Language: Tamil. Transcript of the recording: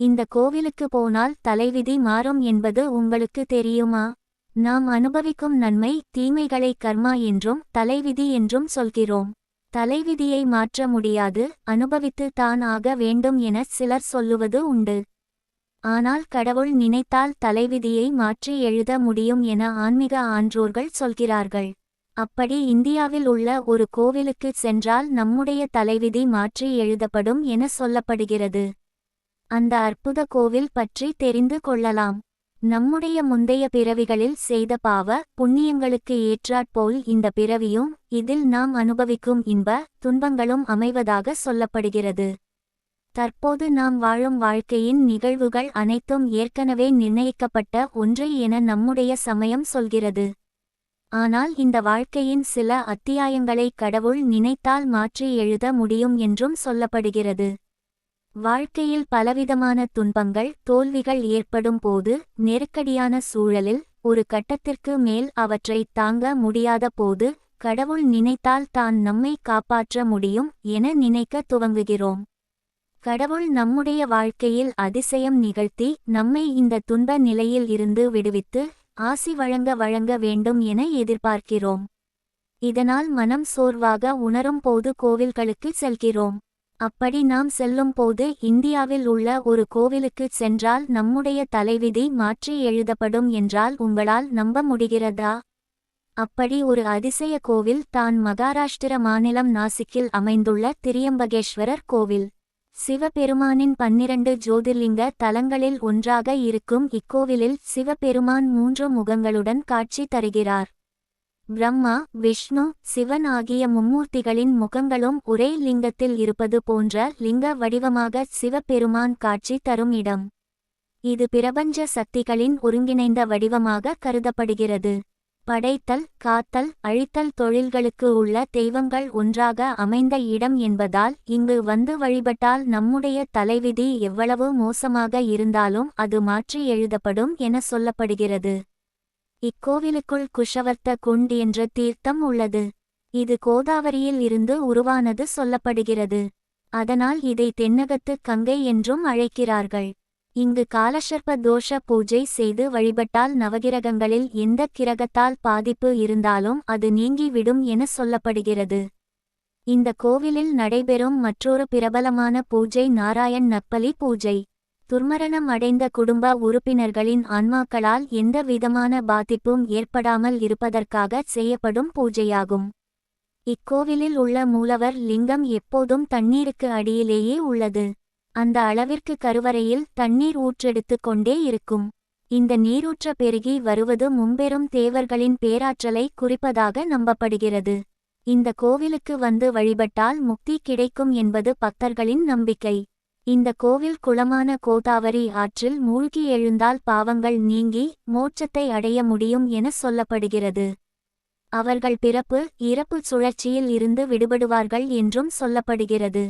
இந்த கோவிலுக்கு போனால் தலைவிதி மாறும் என்பது உங்களுக்கு தெரியுமா? நாம் அனுபவிக்கும் நன்மை தீமைகளை கர்மா என்றும் தலைவிதி என்றும் சொல்கிறோம். தலைவிதியை மாற்ற முடியாது, அனுபவித்து தான் ஆக வேண்டும் என சிலர் சொல்லுவது உண்டு. ஆனால் கடவுள் நினைத்தால் தலைவிதியை மாற்றி எழுத முடியும் என ஆன்மீக ஆன்றோர்கள் சொல்கிறார்கள். அப்படி இந்தியாவில் உள்ள ஒரு கோவிலுக்கு சென்றால் நம்முடைய தலைவிதி மாற்றி எழுதப்படும் என சொல்லப்படுகிறது. அந்த அற்புத கோவில் பற்றி தெரிந்து கொள்ளலாம். நம்முடைய முந்தைய பிறவிகளில் செய்த பாவ புண்ணியங்களுக்கு ஏற்றாற்போல் இந்த பிறவியும் இதில் நாம் அனுபவிக்கும் இன்ப துன்பங்களும் அமைவதாக சொல்லப்படுகிறது. தற்போது நாம் வாழும் வாழ்க்கையின் நிகழ்வுகள் அனைத்தும் ஏற்கனவே நிர்ணயிக்கப்பட்ட ஒன்று என நம்முடைய சமயம் சொல்கிறது. ஆனால் இந்த வாழ்க்கையின் சில அத்தியாயங்களை கடவுள் நினைத்தால் மாற்றி எழுத முடியும் என்றும் சொல்லப்படுகிறது. வாழ்க்கையில் பலவிதமான துன்பங்கள் தோல்விகள் ஏற்படும் போது, நெருக்கடியான சூழலில் ஒரு கட்டத்திற்கு மேல் அவற்றை தாங்க முடியாத போது, கடவுள் நினைத்தால் தான் நம்மை காப்பாற்ற முடியும் என நினைக்க துவங்குகிறோம். கடவுள் நம்முடைய வாழ்க்கையில் அதிசயம் நிகழ்த்தி நம்மை இந்த துன்ப நிலையில் இருந்து விடுவித்து ஆசி வழங்க வேண்டும் என எதிர்பார்க்கிறோம். இதனால் மனம் சோர்வாக உணரும் போது கோவில்களுக்கு செல்கிறோம். அப்படி நாம் செல்லும் போது இந்தியாவில் உள்ள ஒரு கோவிலுக்கு சென்றால் நம்முடைய தலைவிதி மாற்றி எழுதப்படும் என்றால் உங்களால் நம்ப முடிகிறதா? அப்படி ஒரு அதிசய கோவில் தான் மகாராஷ்டிர மாநிலம் நாசிக்கில் அமைந்துள்ள திரியம்பகேஸ்வரர் கோவில். சிவபெருமானின் 12 ஜோதிர்லிங்க தலங்களில் ஒன்றாக இருக்கும் இக்கோவிலில் சிவபெருமான் 3 முகங்களுடன் காட்சி தருகிறார். பிரம்மா, விஷ்ணு, சிவன் ஆகிய மும்மூர்த்திகளின் முகங்களும் ஒரே லிங்கத்தில் இருப்பது போன்ற லிங்க வடிவமாக சிவபெருமான் காட்சி தரும் இடம். இது பிரபஞ்ச சக்திகளின் ஒருங்கிணைந்த வடிவமாக கருதப்படுகிறது. படைத்தல், காத்தல், அழித்தல் தொழில்களுக்கு உள்ள தெய்வங்கள் ஒன்றாக அமைந்த இடம் என்பதால் இங்கு வந்து வழிபட்டால் நம்முடைய தலைவிதி எவ்வளவு மோசமாக இருந்தாலும் அது மாற்றி எழுதப்படும் என சொல்லப்படுகிறது. இக்கோவிலுக்குள் குஷவர்த்த குண்ட் என்ற தீர்த்தம் உள்ளது. இது கோதாவரியில் இருந்து உருவானது சொல்லப்படுகிறது. அதனால் இதை தென்னகத்து கங்கை என்றும் அழைக்கிறார்கள். இங்கு காலசர்ப்ப தோஷ பூஜை செய்து வழிபட்டால் நவகிரகங்களில் எந்த கிரகத்தால் பாதிப்பு இருந்தாலும் அது நீங்கிவிடும் என சொல்லப்படுகிறது. இந்த கோவிலில் நடைபெறும் மற்றொரு பிரபலமான பூஜை நாராயண் நப்பலி பூஜை. துர்மரணம் அடைந்த குடும்ப உறுப்பினர்களின் ஆன்மாக்களால் எந்த விதமான பாதிப்பும் ஏற்படாமல் இருப்பதற்காக செய்யப்படும் பூஜையாகும். இக்கோவிலில் உள்ள மூலவர் லிங்கம் எப்போதும் தண்ணீருக்கு அடியிலேயே உள்ளது. அந்த அளவிற்கு கருவறையில் தண்ணீர் ஊற்றெடுத்து கொண்டே இருக்கும். இந்த நீரூற்ற பெருகி வருவது மும்பெரும் தேவர்களின் பேராற்றலை குறிப்பதாக நம்பப்படுகிறது. இந்த கோவிலுக்கு வந்து வழிபட்டால் முக்தி கிடைக்கும் என்பது பக்தர்களின் நம்பிக்கை. இந்த கோவில் குளமான கோதாவரி ஆற்றில் மூழ்கி எழுந்தால் பாவங்கள் நீங்கி மோட்சத்தை அடைய முடியும் என சொல்லப்படுகிறது. அவர்கள் பிறப்பு இறப்பு சுழற்சியில் இருந்து விடுபடுவார்கள் என்றும் சொல்லப்படுகிறது.